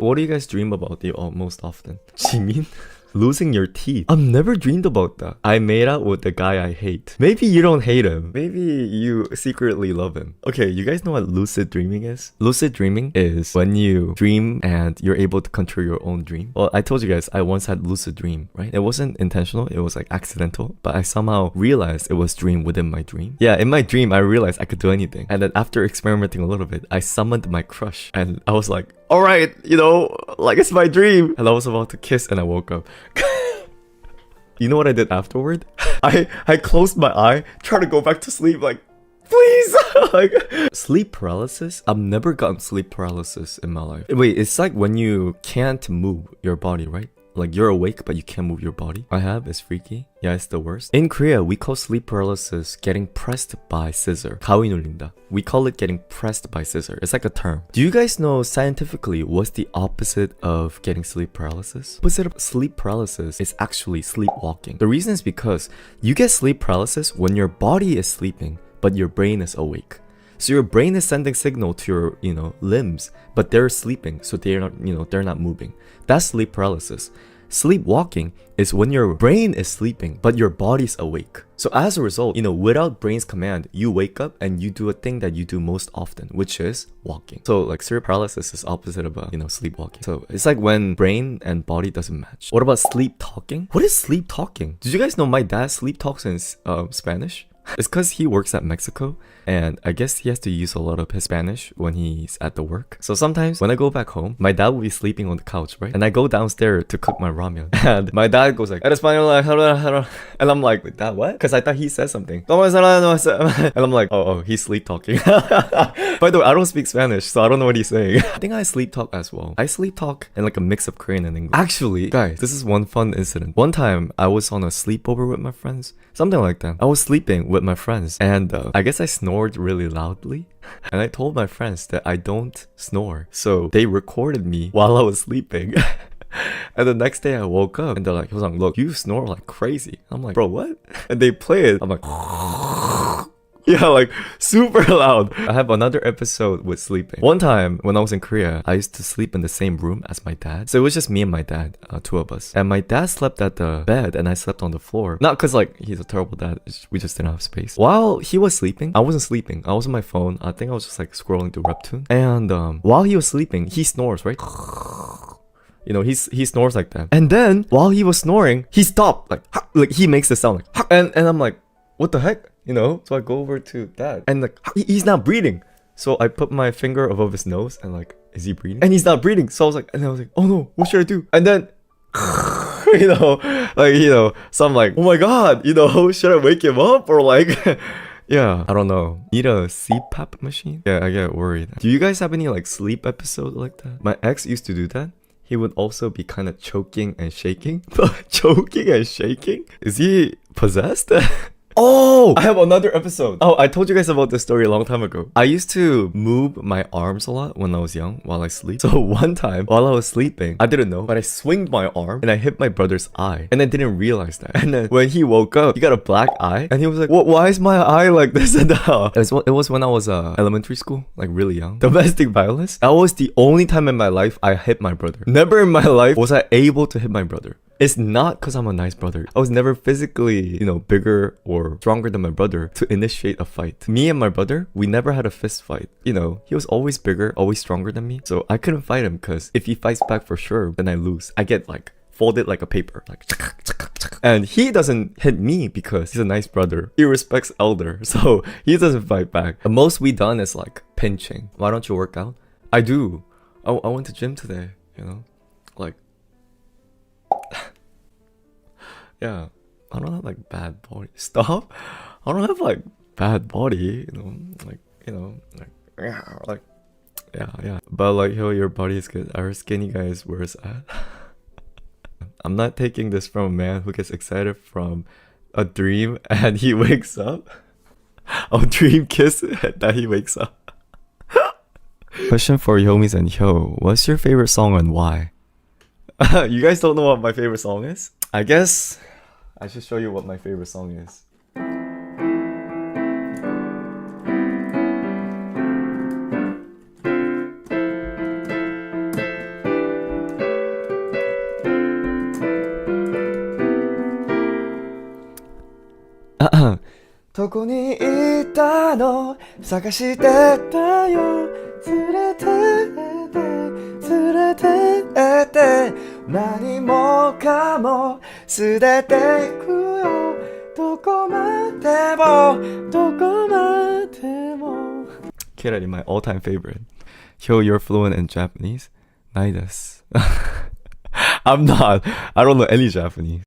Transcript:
What do you guys dream about most often? Jimin? Losing your teeth. I've never dreamed about that. I made out with the guy I hate. Maybe you don't hate him. Maybe you secretly love him. Okay, you guys know what lucid dreaming is? Lucid dreaming is when you dream and you're able to control your own dream. Well, I told you guys I once had lucid dream, right? It wasn't intentional, it was like accidental, but I somehow realized it was dream within my dream. Yeah, in my dream, I realized I could do anything. And then after experimenting a little bit, I summoned my crush and I was like, all right, like it's my dream. And I was about to kiss and I woke up. You know what I did afterward? I closed my eye, tried to go back to sleep, like, please. Like, sleep paralysis? I've never gotten sleep paralysis in my life. Wait, it's like when you can't move your body, right? Like you're awake but you can't move your body. I have, it's freaky. Yeah, it's the worst. In Korea, we call sleep paralysis getting pressed by scissor. 가위 눌린다. We call it getting pressed by scissor. It's like a term. Do you guys know scientifically what's the opposite of getting sleep paralysis? Opposite of sleep paralysis is actually sleepwalking. The reason is because you get sleep paralysis when your body is sleeping but your brain is awake. So your brain is sending signal to your, limbs, but they're sleeping, so they're not, they're not moving. That's sleep paralysis. Sleepwalking is when your brain is sleeping, but your body's awake. So as a result, without brain's command, you wake up and you do a thing that you do most often, which is walking. So like sleep paralysis is opposite of, sleepwalking. So it's like when brain and body doesn't match. What about sleep talking? What is sleep talking? Did you guys know my dad sleep talks in Spanish? It's because he works at Mexico and I guess he has to use a lot of his Spanish when he's at the work. So sometimes when I go back home, my dad will be sleeping on the couch, right? And I go downstairs to cook my ramen. And my dad goes like, and I'm like, Dad, what? Because I thought he said something. And I'm like, oh, he's sleep talking. By the way, I don't speak Spanish, so I don't know what he's saying. I think I sleep talk as well. I sleep talk in like a mix of Korean and English. Actually, guys, this is one fun incident. One time I was on a sleepover with my friends. Something like that. I was sleeping with my friends and I guess I snored really loudly. And I told my friends that I don't snore. So they recorded me while I was sleeping. And the next day I woke up and they're like, look, you snore like crazy. I'm like, bro, what? And they play it. I'm like, yeah, like super loud. I have another episode with sleeping. One time when I was in Korea, I used to sleep in the same room as my dad. So it was just me and my dad, two of us. And my dad slept at the bed and I slept on the floor. Not because like he's a terrible dad, we just didn't have space. While he was sleeping, I wasn't sleeping. I was on my phone. I think I was just like scrolling through Webtoon. And while he was sleeping, he snores, right? He snores like that. And then while he was snoring, he stopped. Like he makes the sound like and I'm like, what the heck? So I go over to dad and like he's not breathing. So I put my finger above his nose and like, is he breathing? And he's not breathing. So I was like, oh no, what should I do? And then so I'm like, oh my god, should I wake him up or like yeah, I don't know. Need a CPAP machine? Yeah, I get worried. Do you guys have any like sleep episode like that? My ex used to do that. He would also be kind of choking and shaking. Choking and shaking? Is he possessed? Oh, I have another episode. Oh, I told you guys about this story a long time ago. I used to move my arms a lot when I was young while I sleep. So one time while I was sleeping, I didn't know, but I swinged my arm and I hit my brother's eye and I didn't realize that. And then when he woke up, he got a black eye and he was like, why is my eye like this and that? It was when I was elementary school, like really young. Domestic violence. That was the only time in my life I hit my brother. Never in my life was I able to hit my brother. It's not because I'm a nice brother. I was never physically, bigger or stronger than my brother to initiate a fight. Me and my brother, we never had a fist fight. He was always bigger, always stronger than me. So I couldn't fight him because if he fights back for sure, then I lose. I get like folded like a paper. Like, and he doesn't hit me because he's a nice brother. He respects elder. So he doesn't fight back. The most we done is like pinching. Why don't you work out? I do. I went to gym today, like yeah, I don't have like bad body. Stop. I don't have like bad body, like yeah. But like, your body is good. Our skinny guys, where's at? I'm not taking this from a man who gets excited from a dream and he wakes up. A dream kiss that he wakes up. Question for Yomis and Hyo. What's your favorite song and why? You guys don't know what my favorite song is? I guess I should show you what my favorite song is. どこにいたの探してたよ連れてって何もかも捨てていくよどこまでも Kirari, my all-time favorite. Yo, you're fluent in Japanese? ないです I'm not. I don't know any Japanese.